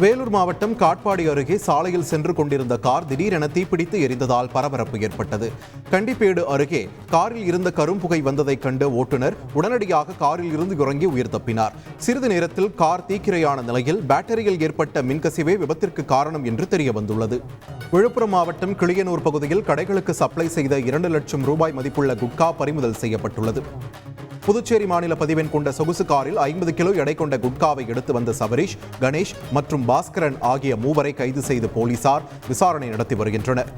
வேலூர் மாவட்டம் காட்பாடி அருகே சாலையில் சென்று கொண்டிருந்த கார் திடீரென தீப்பிடித்து எரிந்ததால் பரபரப்பு ஏற்பட்டது. கண்டிப்பேடு அருகே காரில் இருந்த கரும்புகை வந்ததைக் கண்ட ஓட்டுநர் உடனடியாக காரில் இருந்து இறங்கி உயிர் தப்பினார். சிறிது நேரத்தில் கார் தீக்கிரையான நிலையில் பேட்டரியில் ஏற்பட்ட மின்கசிவே விபத்திற்கு காரணம் என்று தெரிய வந்துள்ளது. விழுப்புரம் மாவட்டம் கிளியனூர் பகுதியில் கடைகளுக்கு சப்ளை செய்த 2 லட்சம் ரூபாய் மதிப்புள்ள குட்கா பறிமுதல் செய்யப்பட்டுள்ளது. புதுச்சேரி மாநில பதிவெண் கொண்ட சொகுசு காரில் 50 கிலோ எடை கொண்ட குட்காவை எடுத்து வந்த சபரீஷ், கணேஷ் மற்றும் பாஸ்கரன் ஆகிய மூவரை கைது செய்து போலீசார் விசாரணை நடத்தி வருகின்றனர்.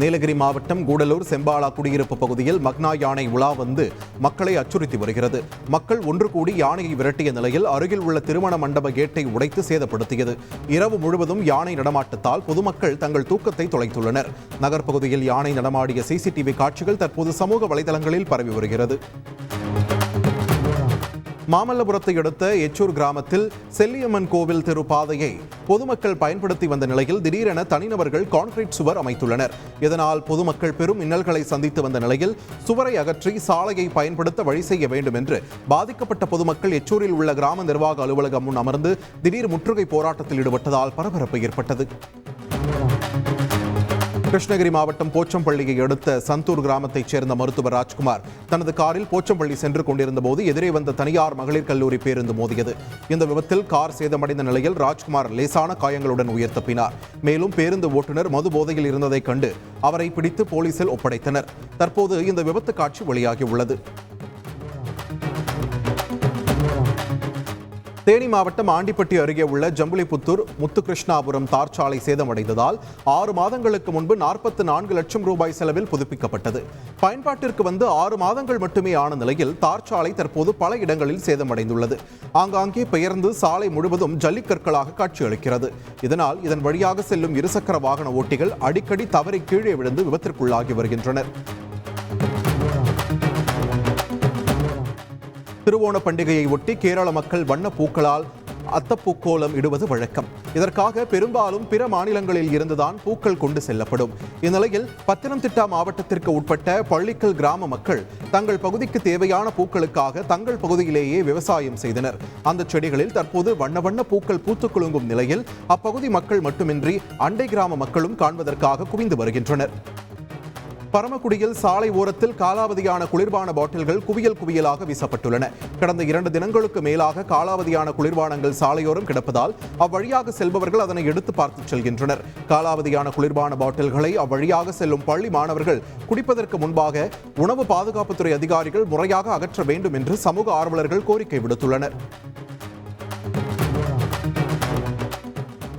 நீலகிரி மாவட்டம் கூடலூர் செம்பாலா குடியிருப்பு பகுதியில் மக்னா யானை உலா வந்து மக்களை அச்சுறுத்தி வருகிறது. மக்கள் ஒன்று கூடி யானையை விரட்டிய நிலையில் அருகில் உள்ள திருமண மண்டப கேட்டை உடைத்து சேதப்படுத்தியது. இரவு முழுவதும் யானை நடமாட்டத்தால் பொதுமக்கள் தங்கள் தூக்கத்தை தொலைத்துள்ளனர். நகர்ப்பகுதியில் யானை நடமாடிய சிசிடிவி காட்சிகள் தற்போது சமூக வலைதளங்களில் பரவி வருகிறது. மாமல்லபுரத்தை அடுத்த எச்சூர் கிராமத்தில் செல்லியம்மன் கோவில் தெரு பாதையை பொதுமக்கள் பயன்படுத்தி வந்த நிலையில் திடீரென தனிநபர்கள் கான்கிரீட் சுவர் அமைத்துள்ளனர். இதனால் பொதுமக்கள் பெரும் இன்னல்களை சந்தித்து வந்த நிலையில் சுவரை அகற்றி சாலையை பயன்படுத்த வழி செய்ய வேண்டும் என்று பாதிக்கப்பட்ட பொதுமக்கள் எச்சூரில் உள்ள கிராம நிர்வாக அலுவலகம் முன் அமர்ந்து திடீர் முற்றுகை போராட்டத்தில் ஈடுபட்டதால் பரபரப்பு ஏற்பட்டது. கிருஷ்ணகிரி மாவட்டம் போச்சம்பள்ளியை அடுத்த சந்தூர் கிராமத்தைச் சேர்ந்த மருத்துவர் ராஜ்குமார் தனது காரில் போச்சம்பள்ளி சென்று கொண்டிருந்த போது எதிரே வந்த தனியார் மகளிர் கல்லூரி பேருந்து மோதியது. இந்த விபத்தில் கார் சேதமடைந்த நிலையில் ராஜ்குமார் லேசான காயங்களுடன் உயிர் தப்பினார். மேலும் பேருந்து ஓட்டுநர் மது போதையில் இருந்ததைக் கண்டு அவரை பிடித்து போலீசில் ஒப்படைத்தனர். தற்போது இந்த விபத்து காட்சி வெளியாகியுள்ளது. தேனி மாவட்டம் ஆண்டிப்பட்டி அருகே உள்ள ஜம்புலிபுத்தூர் முத்துகிருஷ்ணாபுரம் தார்ச்சாலை சேதமடைந்ததால் 6 மாதங்களுக்கு முன்பு 44 லட்சம் ரூபாய் செலவில் புதுப்பிக்கப்பட்டது. பயன்பாட்டிற்கு வந்து 6 மாதங்கள் மட்டுமே ஆன நிலையில் தார்ச்சாலை தற்போது பல இடங்களில் சேதமடைந்துள்ளது. ஆங்காங்கே பெயர்ந்து சாலை முழுவதும் ஜல்லிக்கற்களாக காட்சியளிக்கிறது. இதனால் இதன் வழியாக செல்லும் இருசக்கர வாகன ஓட்டிகள் அடிக்கடி தவறி கீழே விழுந்து விபத்திற்குள்ளாகி வருகின்றனர். திருவோண பண்டிகையை ஒட்டி கேரள மக்கள் வண்ண பூக்களால் அத்தப்பூக்கோலம் இடுவது வழக்கம். இதற்காக பெரும்பாலும் பிற மாநிலங்களில் இருந்துதான் பூக்கள் கொண்டு செல்லப்படும். இந்நிலையில் பத்தனம்திட்டா மாவட்டத்திற்கு உட்பட்ட பள்ளிக்கல் கிராம மக்கள் தங்கள் பகுதிக்கு தேவையான பூக்களுக்காக தங்கள் பகுதியிலேயே விவசாயம் செய்தனர். அந்த செடிகளில் தற்போது வண்ண வண்ண பூக்கள் பூத்து குலுங்கும் நிலையில் அப்பகுதி மக்கள் மட்டுமின்றி அண்டை கிராம மக்களும் காண்பதற்காக குவிந்து வருகின்றனர். பரமக்குடியில் சாலை ஓரத்தில் காலாவதியான குளிர்பான பாட்டில்கள் குவியல் குவியலாக வீசப்பட்டுள்ளன. கடந்த 2 தினங்களுக்கு மேலாக காலாவதியான குளிர்பானங்கள் சாலையோரம் கிடப்பதால் அவ்வழியாக செல்பவர்கள் அதனை எடுத்து பார்த்து செல்கின்றனர். காலாவதியான குளிர்பான பாட்டில்களை அவ்வழியாக செல்லும் பள்ளி மாணவர்கள் குடிப்பதற்கு முன்பாக உணவு பாதுகாப்புத்துறை அதிகாரிகள் முறையாக அகற்ற வேண்டும் என்று சமூக ஆர்வலர்கள் கோரிக்கை விடுத்துள்ளனர்.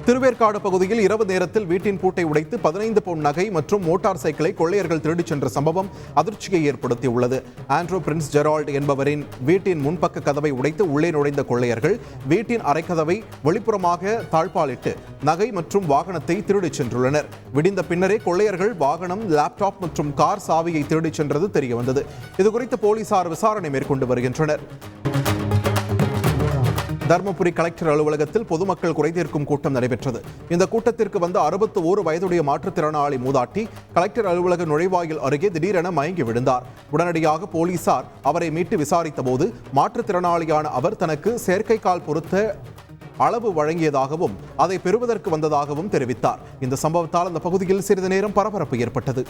திருவேற்காடு பகுதியில் இரவு நேரத்தில் வீட்டின் பூட்டை உடைத்து 15 பவுன் நகை மற்றும் மோட்டார் சைக்கிளை கொள்ளையர்கள் திருடிச் சென்ற சம்பவம் அதிர்ச்சியை ஏற்படுத்தியுள்ளது. ஆண்ட்ரோ பிரின்ஸ் ஜெரால்ட் என்பவரின் வீட்டின் முன்பக்க கதவை உடைத்து உள்ளே நுழைந்த கொள்ளையர்கள் வீட்டின் அரைக்கதவை வெளிப்புறமாக தாழ்பாலிட்டு நகை மற்றும் வாகனத்தை திருடிச் சென்றுள்ளனர். விடிந்த பின்னரே கொள்ளையர்கள் வாகனம், லேப்டாப் மற்றும் கார் சாவியை திருடிச் சென்றது தெரியவந்தது. இதுகுறித்து போலீசார் விசாரணை மேற்கொண்டு வருகின்றனர். தர்மபுரி கலெக்டர் அலுவலகத்தில் பொதுமக்கள் குறைதீர்க்கும் கூட்டம் நடைபெற்றது. இந்த கூட்டத்திற்கு வந்த 61 வயதுடைய மாற்றுத்திறனாளி மூதாட்டி கலெக்டர் அலுவலக நுழைவாயில் அருகே திடீரென மயங்கி விழுந்தார். உடனடியாக போலீசார் அவரை மீட்டு விசாரித்த போது மாற்றுத்திறனாளியான அவர் தனக்கு செயற்கைக்கால் பொருத்த அளவு வழங்கியதாகவும் அதை பெறுவதற்கு வந்ததாகவும் தெரிவித்தார். இந்த சம்பவத்தால் அந்த பகுதியில் சிறிது நேரம் பரபரப்பு ஏற்பட்டது.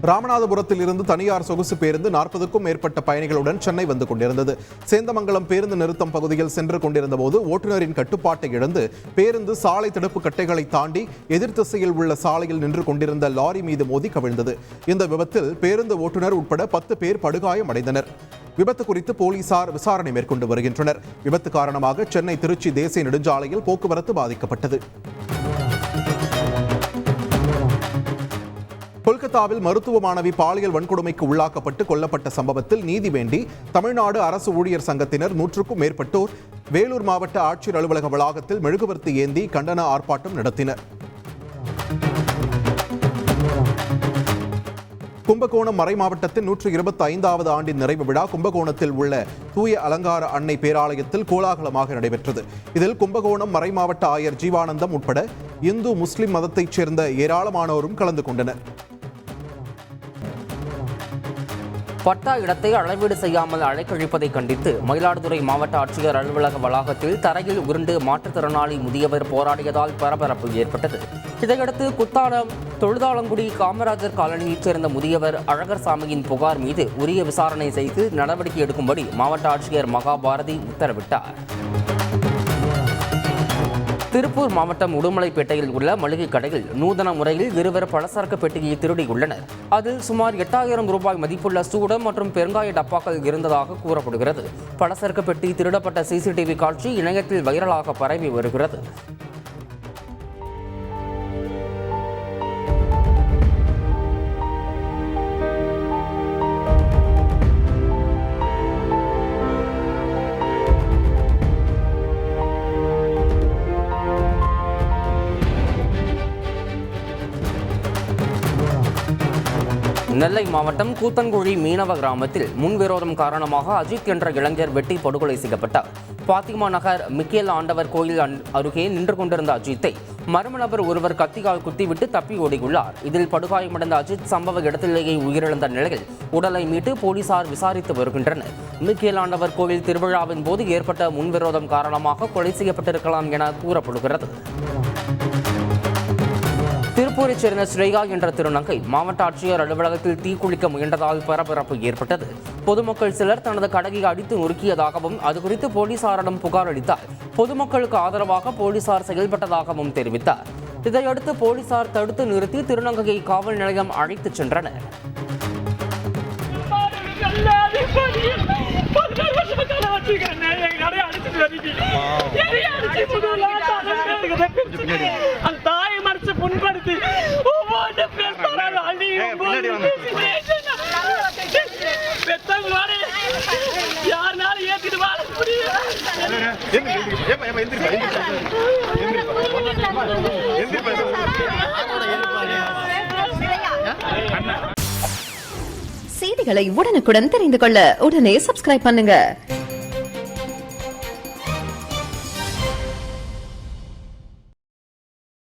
ராமநாதபுரத்தில் இருந்து தனியார் சொகுசு பேருந்து 40க்கும் மேற்பட்ட பயணிகளுடன் சென்னை வந்து கொண்டிருந்தது. சேந்தமங்கலம் பேருந்து நிறுத்தம் பகுதியில் சென்று கொண்டிருந்த போது ஓட்டுநரின் கட்டுப்பாட்டை இழந்து பேருந்து சாலை தடுப்பு கட்டைகளை தாண்டி எதிர் திசையில் உள்ள சாலையில் நின்று கொண்டிருந்த லாரி மீது மோதி கவிழ்ந்தது. இந்த விபத்தில் பேருந்து ஓட்டுநர் உட்பட 10 பேர் படுகாயம் அடைந்தனர். விபத்து குறித்து போலீசார் விசாரணை மேற்கொண்டு வருகின்றனர். விபத்து காரணமாக சென்னை திருச்சி தேசிய நெடுஞ்சாலையில் போக்குவரத்து பாதிக்கப்பட்டது. கொல்கத்தாவில் மருத்துவ மாணவி பாலியல் வன்கொடுமைக்கு உள்ளாக்கப்பட்டு கொல்லப்பட்ட சம்பவத்தில் நீதி வேண்டி தமிழ்நாடு அரசு ஊழியர் சங்கத்தினர் 100க்கும் மேற்பட்டோர் வேலூர் மாவட்ட ஆட்சியர் அலுவலக வளாகத்தில் மெழுகுவர்த்தி ஏந்தி கண்டன ஆர்ப்பாட்டம் நடத்தினர். கும்பகோணம் மறை மாவட்டத்தின் 125வது ஆண்டின் நிறைவு விழா கும்பகோணத்தில் உள்ள தூய அலங்கார அன்னை பேராலயத்தில் கோலாகலமாக நடைபெற்றது. இதில் கும்பகோணம் மறை மாவட்ட ஆயர் ஜீவானந்தம் உட்பட இந்து முஸ்லிம் மதத்தைச் சேர்ந்த ஏராளமானோரும் கலந்து கொண்டனர். பட்டா இடத்தை அளவீடு செய்யாமல் அலைக்கழிப்பதை கண்டித்து மயிலாடுதுறை மாவட்ட ஆட்சியர் அலுவலக வளாகத்தில் தரையில் உருண்டு மாற்றுத்திறனாளி முதியவர் போராடியதால் பரபரப்பு ஏற்பட்டது. இதையடுத்து குத்தாலம் தொழுதாளங்குடி காமராஜர் காலனியைச் சேர்ந்த முதியவர் அழகர்சாமியின் புகார் மீது உரிய விசாரணை செய்து நடவடிக்கை எடுக்கும்படி மாவட்ட ஆட்சியர் மகாபாரதி உத்தரவிட்டார். திருப்பூர் மாவட்டம் உடுமலைப்பேட்டையில் உள்ள மளிகை கடையில் நூதன முறையில் இருவர் பலசரக்கு பெட்டியை திருடியுள்ளனர். அதில் சுமார் 8000 ரூபாய் மதிப்புள்ள சூடம் மற்றும் பெருங்காய டப்பாக்கள் இருந்ததாக கூறப்படுகிறது. பலசரக்கு பெட்டி திருடப்பட்ட சிசிடிவி காட்சி இணையத்தில் வைரலாக பரவி வருகிறது. நெல்லை மாவட்டம் கூத்தன்குழி மீனவ கிராமத்தில் முன்விரோதம் காரணமாக அஜித் என்ற இளைஞர் வெட்டி படுகொலை செய்யப்பட்டார். பாத்திமா நகர் மிக்கேல் ஆண்டவர் கோயில் அருகே நின்று கொண்டிருந்த அஜித்தை மர்ம நபர் ஒருவர் கத்தியால் குத்திவிட்டு தப்பி ஓடியுள்ளார். இதில் படுகாயமடைந்த அஜித் சம்பவ இடத்திலேயே உயிரிழந்த நிலையில் உடலை மீட்டு போலீசார் விசாரித்து வருகின்றனர். மிக்கேல் ஆண்டவர் கோயில் திருவிழாவின் போது ஏற்பட்ட முன்விரோதம் காரணமாக கொலை செய்யப்பட்டிருக்கலாம் என கூறப்படுகிறது. திருப்பூரைச் சேர்ந்த ஸ்ரேயா என்ற திருநங்கை மாவட்ட ஆட்சியர் அலுவலகத்தில் தீக்குளிக்க முயன்றதால் பரபரப்பு ஏற்பட்டது. பொதுமக்கள் சிலர் தனது கடையை அடித்து நொறுக்கியதாகவும் அது குறித்து போலீசாரிடம் புகார் அளித்தார். பொதுமக்களுக்கு ஆதரவாக போலீசார் செயல்பட்டதாகவும் தெரிவித்தார். இதையடுத்து போலீசார் தடுத்து நிறுத்தி திருநங்கையை காவல் நிலையம் அழைத்துச் சென்றனர். புண்படுத்தி பெத்தவங்களோட யாருனாலும் ஏத்திட்டு வாழ செய்திகளை உடனுக்குடன் தெரிந்து கொள்ள உடனே சப்ஸ்கிரைப் பண்ணுங்க.